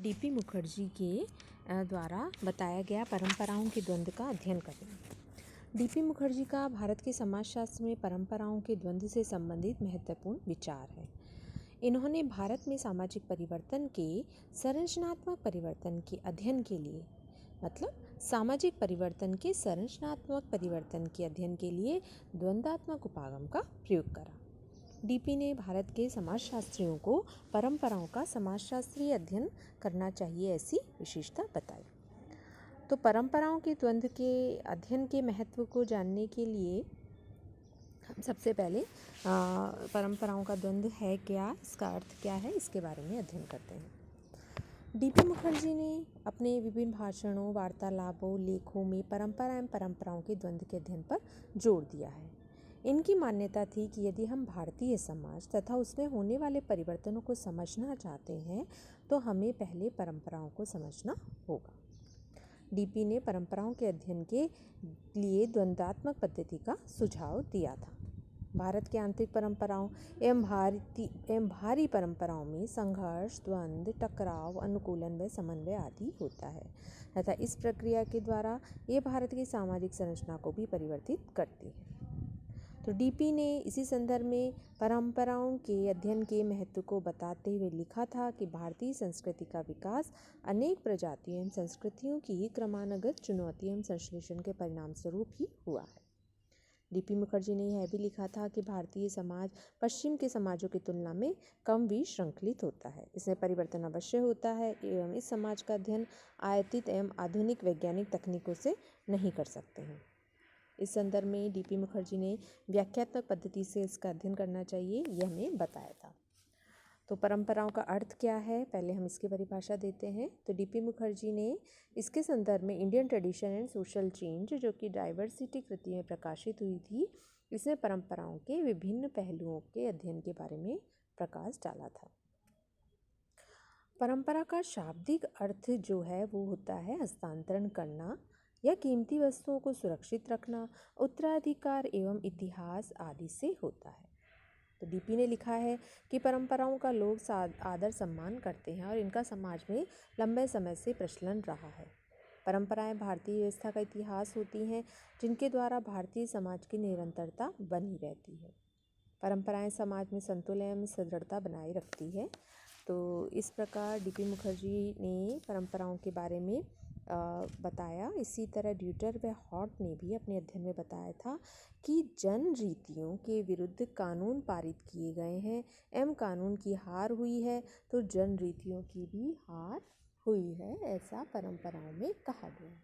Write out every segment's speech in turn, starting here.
DP Mukherjee के द्वारा बताया गया परंपराओं के द्वंद्व का अध्ययन करें। डीपी मुखर्जी का भारत के समाजशास्त्र में परंपराओं के द्वंद्व से संबंधित महत्वपूर्ण विचार है। इन्होंने भारत में सामाजिक परिवर्तन के संरचनात्मक परिवर्तन के अध्ययन के लिए सामाजिक परिवर्तन के संरचनात्मक परिवर्तन के अध्ययन के लिए द्वंद्वात्मक उपागम का प्रयोग करा। डीपी ने भारत के समाजशास्त्रियों को परंपराओं का समाजशास्त्रीय अध्ययन करना चाहिए ऐसी विशेषता बताई। तो परंपराओं के द्वंद्व के अध्ययन के महत्व को जानने के लिए हम सबसे पहले परंपराओं का द्वंद्व है क्या, इसका अर्थ क्या है, इसके बारे में अध्ययन करते हैं। डीपी मुखर्जी ने अपने विभिन्न भाषणों, वार्तालापों, लेखों में परंपरा एवं परंपराओं के द्वंद्व के अध्ययन पर जोर दिया है। इनकी मान्यता थी कि यदि हम भारतीय समाज तथा उसमें होने वाले परिवर्तनों को समझना चाहते हैं तो हमें पहले परंपराओं को समझना होगा। डीपी ने परंपराओं के अध्ययन के लिए द्वंद्वात्मक पद्धति का सुझाव दिया था। भारत के आंतरिक परंपराओं एवं भारी परंपराओं में संघर्ष, द्वंद्व, टकराव, अनुकूलन व समन्वय आदि होता है तथा इस प्रक्रिया के द्वारा ये भारत की सामाजिक संरचना को भी परिवर्तित करती है। तो डीपी ने इसी संदर्भ में परंपराओं के अध्ययन के महत्व को बताते हुए लिखा था कि भारतीय संस्कृति का विकास अनेक प्रजातियों एवं संस्कृतियों की क्रमानुगत चुनौती एवं संश्लेषण के परिणाम स्वरूप ही हुआ है। डीपी मुखर्जी ने यह भी लिखा था कि भारतीय समाज पश्चिम के समाजों की तुलना में कम विश्रृंखलित होता है। इसमें परिवर्तन अवश्य होता है एवं इस समाज का अध्ययन आयातित एवं आधुनिक वैज्ञानिक तकनीकों से नहीं कर सकते हैं। इस संदर्भ में डीपी मुखर्जी ने व्याख्यात्मक पद्धति से इसका अध्ययन करना चाहिए, यह हमें बताया था। तो परंपराओं का अर्थ क्या है, पहले हम इसकी परिभाषा देते हैं। तो डीपी मुखर्जी ने इसके संदर्भ में Indian tradition and social change, जो कि डाइवर्सिटी कृति में प्रकाशित हुई थी, इसने परंपराओं के विभिन्न पहलुओं के अध्ययन के बारे में प्रकाश डाला था। परंपरा का शाब्दिक अर्थ जो है वो होता है हस्तांतरण करना या कीमती वस्तुओं को सुरक्षित रखना, उत्तराधिकार एवं इतिहास आदि से होता है। तो डीपी ने लिखा है कि परंपराओं का लोग आदर सम्मान करते हैं और इनका समाज में लंबे समय से प्रचलन रहा है। परंपराएं भारतीय व्यवस्था का इतिहास होती हैं जिनके द्वारा भारतीय समाज की निरंतरता बनी रहती है। परंपराएं समाज में संतुलन एवं सदृढ़ता बनाए रखती है। तो इस प्रकार डीपी मुखर्जी ने परंपराओं के बारे में बताया। इसी तरह ड्यूटर व हॉट ने भी अपने अध्ययन में बताया था कि जन रीतियों के विरुद्ध कानून पारित किए गए हैं एवं कानून की हार हुई है, तो जन रीतियों की भी हार हुई है, ऐसा परंपराओं में कहा गया।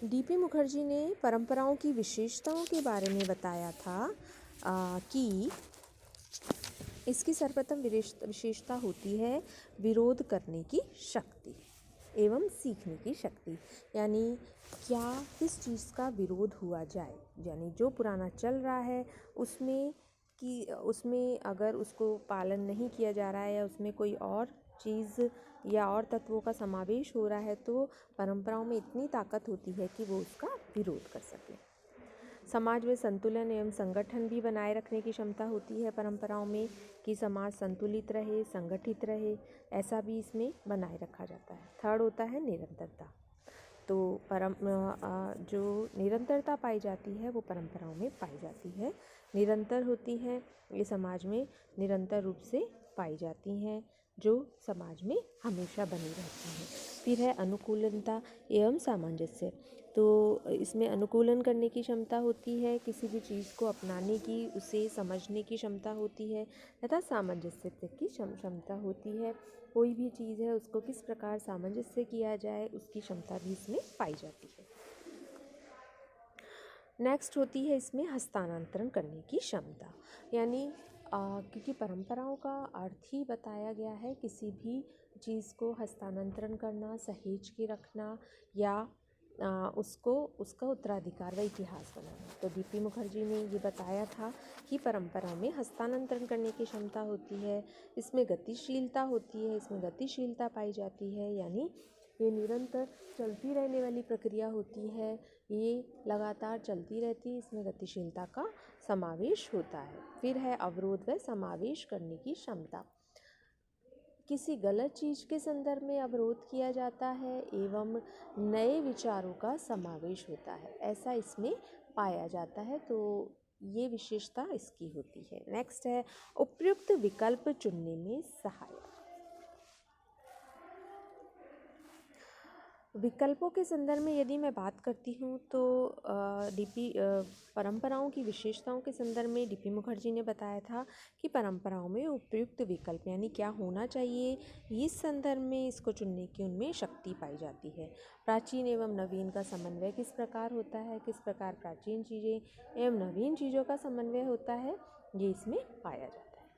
डीपी मुखर्जी ने परंपराओं की विशेषताओं के बारे में बताया था कि इसकी सर्वप्रथम विशेषता होती है विरोध करने की शक्ति एवं सीखने की शक्ति। यानी क्या किस चीज़ का विरोध हुआ जाए, यानी जो पुराना चल रहा है उसमें अगर उसको पालन नहीं किया जा रहा है या उसमें कोई और चीज़ या और तत्वों का समावेश हो रहा है, तो परंपराओं में इतनी ताकत होती है कि वो उसका विरोध कर सके। समाज में संतुलन एवं संगठन भी बनाए रखने की क्षमता होती है परंपराओं में, कि समाज संतुलित रहे, संगठित रहे, ऐसा भी इसमें बनाए रखा जाता है। थर्ड होता है निरंतरता। तो जो निरंतरता पाई जाती है वो परंपराओं में पाई जाती है, निरंतर होती है, ये समाज में निरंतर रूप से पाई जाती हैं, जो समाज में हमेशा बनी रहती हैं। फिर है अनुकूलनता एवं सामंजस्य। तो इसमें अनुकूलन करने की क्षमता होती है, किसी भी चीज़ को अपनाने की, उसे समझने की क्षमता होती है, तथा सामंजस्य की क्षमता होती है। कोई भी चीज़ है उसको किस प्रकार सामंजस्य किया जाए, उसकी क्षमता भी इसमें पाई जाती है। नेक्स्ट होती है इसमें हस्तांतरण करने की क्षमता। यानी क्योंकि परंपराओं का अर्थ ही बताया गया है, किसी भी चीज़ को हस्तांतरण करना, सहेज के रखना या उसका उत्तराधिकार व इतिहास बनाना। तो डीपी मुखर्जी ने ये बताया था कि परंपरा में हस्तांतरण करने की क्षमता होती है, इसमें गतिशीलता होती है, इसमें गतिशीलता पाई जाती है। यानी ये निरंतर चलती रहने वाली प्रक्रिया होती है, ये लगातार चलती रहती है, इसमें गतिशीलता का समावेश होता है। फिर है अवरोध व समावेश करने की क्षमता। किसी गलत चीज़ के संदर्भ में अवरोध किया जाता है एवं नए विचारों का समावेश होता है, ऐसा इसमें पाया जाता है। तो ये विशेषता इसकी होती है। नेक्स्ट है उपयुक्त विकल्प चुनने में सहायक। विकल्पों के संदर्भ में यदि मैं बात करती हूँ तो परंपराओं की विशेषताओं के संदर्भ में डीपी मुखर्जी ने बताया था कि परंपराओं में उपयुक्त विकल्प यानी क्या होना चाहिए, इस संदर्भ में इसको चुनने की उनमें शक्ति पाई जाती है। प्राचीन एवं नवीन का समन्वय किस प्रकार होता है, किस प्रकार प्राचीन चीज़ें एवं नवीन चीज़ों का समन्वय होता है, ये इसमें पाया जाता है।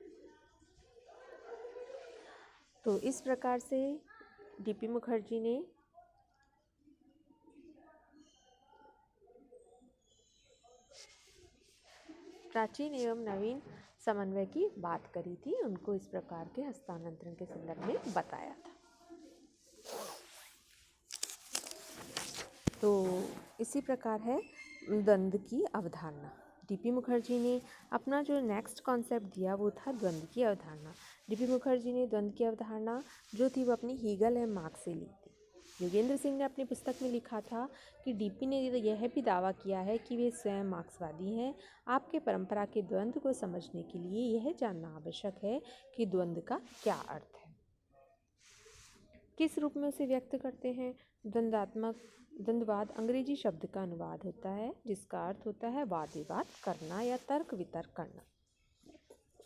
तो इस प्रकार से डीपी मुखर्जी ने प्राचीन एवं नवीन समन्वय की बात करी थी, उनको इस प्रकार के हस्तांतरण के संदर्भ में बताया था। तो इसी प्रकार है द्वंद्व की अवधारणा। डीपी मुखर्जी ने अपना जो नेक्स्ट कॉन्सेप्ट दिया वो था द्वंद्व की अवधारणा। डीपी मुखर्जी ने द्वंद्व की अवधारणा जो थी वो अपनी हीगल एवं मार्क्स से ली थी। योगेंद्र सिंह ने अपनी पुस्तक में लिखा था कि डीपी ने यह भी दावा किया है कि वे स्वयं मार्क्सवादी हैं। आपके परंपरा के द्वंद्व को समझने के लिए यह जानना आवश्यक है कि द्वंद्व का क्या अर्थ है, किस रूप में उसे व्यक्त करते हैं। द्वंद्ववाद अंग्रेजी शब्द का अनुवाद होता है जिसका अर्थ होता है वाद विवाद करना या तर्क वितर्क करना।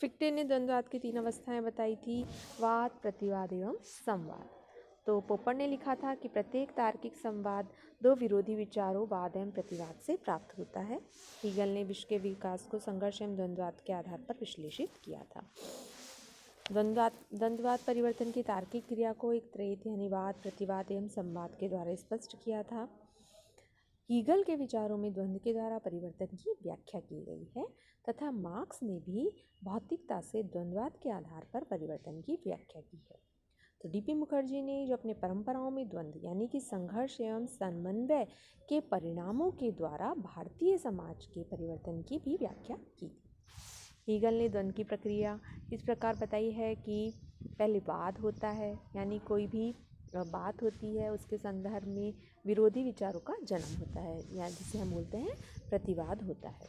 फिक्टे ने द्वंद्ववाद की 3 अवस्थाएं बताई थी, वाद, प्रतिवाद एवं संवाद। तो पोपर ने लिखा था कि प्रत्येक तार्किक संवाद 2 विरोधी विचारों वाद एवं प्रतिवाद से प्राप्त होता है। हीगल ने विश्व के विकास को संघर्ष एवं द्वंद्ववाद के आधार पर विश्लेषित किया था। द्वंद्ववाद परिवर्तन की तार्किक क्रिया को एक त्रयित यानी वाद, प्रतिवाद एवं संवाद के द्वारा स्पष्ट किया था। हीगल के विचारों में द्वंद्व के द्वारा परिवर्तन की व्याख्या की गई है तथा मार्क्स ने भी भौतिकता से द्वंद्ववाद के आधार पर परिवर्तन की व्याख्या की है। तो डीपी मुखर्जी ने जो अपने परंपराओं में द्वंद्व यानी कि संघर्ष एवं समन्वय के परिणामों के द्वारा भारतीय समाज के परिवर्तन की भी व्याख्या की थी। हीगल ने द्वंद्व की प्रक्रिया इस प्रकार बताई है कि पहले वाद होता है, यानी कोई भी बात होती है उसके संदर्भ में विरोधी विचारों का जन्म होता है या जिसे हम बोलते हैं प्रतिवाद होता है।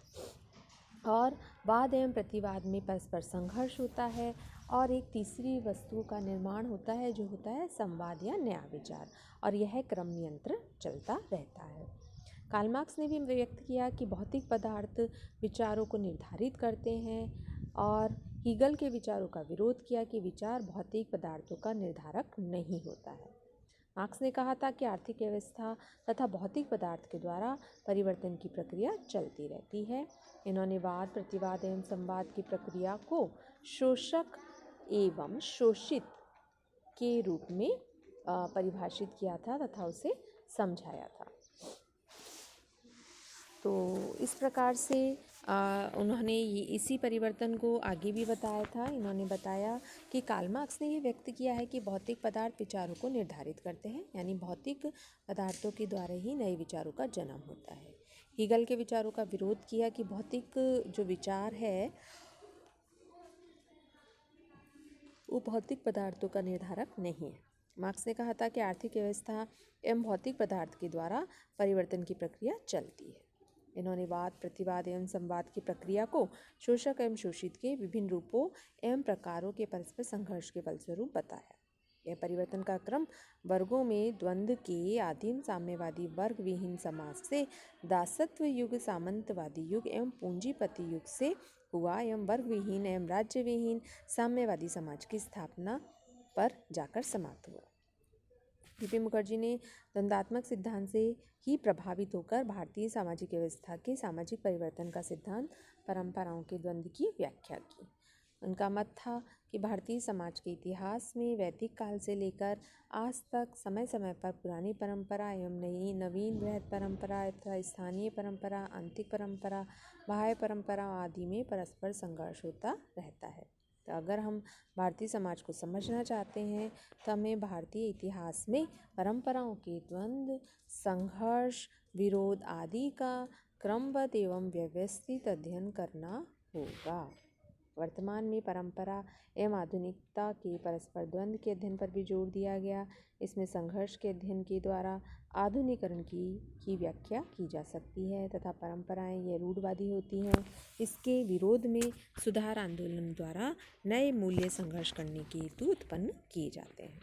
और वाद एवं प्रतिवाद में परस्पर संघर्ष होता है और एक तीसरी वस्तु का निर्माण होता है जो होता है संवाद या नया विचार, और यह क्रम नियंत्रण चलता रहता है। कार्ल मार्क्स ने भी व्यक्त किया कि भौतिक पदार्थ विचारों को निर्धारित करते हैं और हीगल के विचारों का विरोध किया कि विचार भौतिक पदार्थों का निर्धारक नहीं होता है। मार्क्स ने कहा था कि आर्थिक व्यवस्था तथा भौतिक पदार्थ के द्वारा परिवर्तन की प्रक्रिया चलती रहती है। इन्होंने वाद, प्रतिवाद एवं संवाद की प्रक्रिया को शोषक एवं शोषित के रूप में परिभाषित किया था तथा उसे समझाया था। तो इस प्रकार से उन्होंने इसी परिवर्तन को आगे भी बताया था। इन्होंने बताया कि कार्ल मार्क्स ने ये व्यक्त किया है कि भौतिक पदार्थ विचारों को निर्धारित करते हैं, यानी भौतिक पदार्थों के द्वारा ही नए विचारों का जन्म होता है। हीगल के विचारों का विरोध किया कि भौतिक जो विचार है वो भौतिक पदार्थों का निर्धारक नहीं है। मार्क्स ने कहा था कि आर्थिक व्यवस्था एवं भौतिक पदार्थ के द्वारा परिवर्तन की प्रक्रिया चलती है। इन्होंने वाद, प्रतिवाद एवं संवाद की प्रक्रिया को शोषक एवं शोषित के विभिन्न रूपों एवं प्रकारों के परस्पर संघर्ष के फलस्वरूप बताया। यह परिवर्तन का क्रम वर्गों में द्वंद्व के आदिम साम्यवादी वर्ग विहीन समाज से दासत्व युग, सामंतवादी युग एवं पूंजीपति युग से हुआ एवं वर्ग विहीन एवं राज्य विहीन साम्यवादी समाज की स्थापना पर जाकर समाप्त हुआ। डीपी मुखर्जी ने द्वंद्वात्मक सिद्धांत से ही प्रभावित होकर भारतीय सामाजिक व्यवस्था के सामाजिक परिवर्तन का सिद्धांत परंपराओं के द्वंद्व की व्याख्या की। उनका मत था कि भारतीय समाज के इतिहास में वैदिक काल से लेकर आज तक समय समय पर पुरानी परंपरा एवं नई नवीन वृहद परंपरा तथा स्थानीय परंपरा, आंतरिक परंपरा, बाह्य परंपरा आदि में परस्पर संघर्ष होता रहता है तो अगर हम भारतीय समाज को समझना चाहते हैं तो हमें भारतीय इतिहास में परंपराओं के द्वंद्व, संघर्ष, विरोध आदि का क्रमबद्ध एवं व्यवस्थित अध्ययन करना होगा। वर्तमान में परंपरा एवं आधुनिकता के परस्पर द्वंद्व के अध्ययन पर भी जोर दिया गया। इसमें संघर्ष के अध्ययन के द्वारा आधुनिकरण की व्याख्या की जा सकती है तथा परंपराएं ये रूढ़वादी होती हैं। इसके विरोध में सुधार आंदोलन द्वारा नए मूल्य संघर्ष करने के हेतु उत्पन्न किए जाते हैं।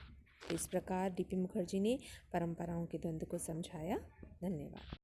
इस प्रकार डीपी मुखर्जी ने परंपराओं के द्वंद्व को समझाया। धन्यवाद।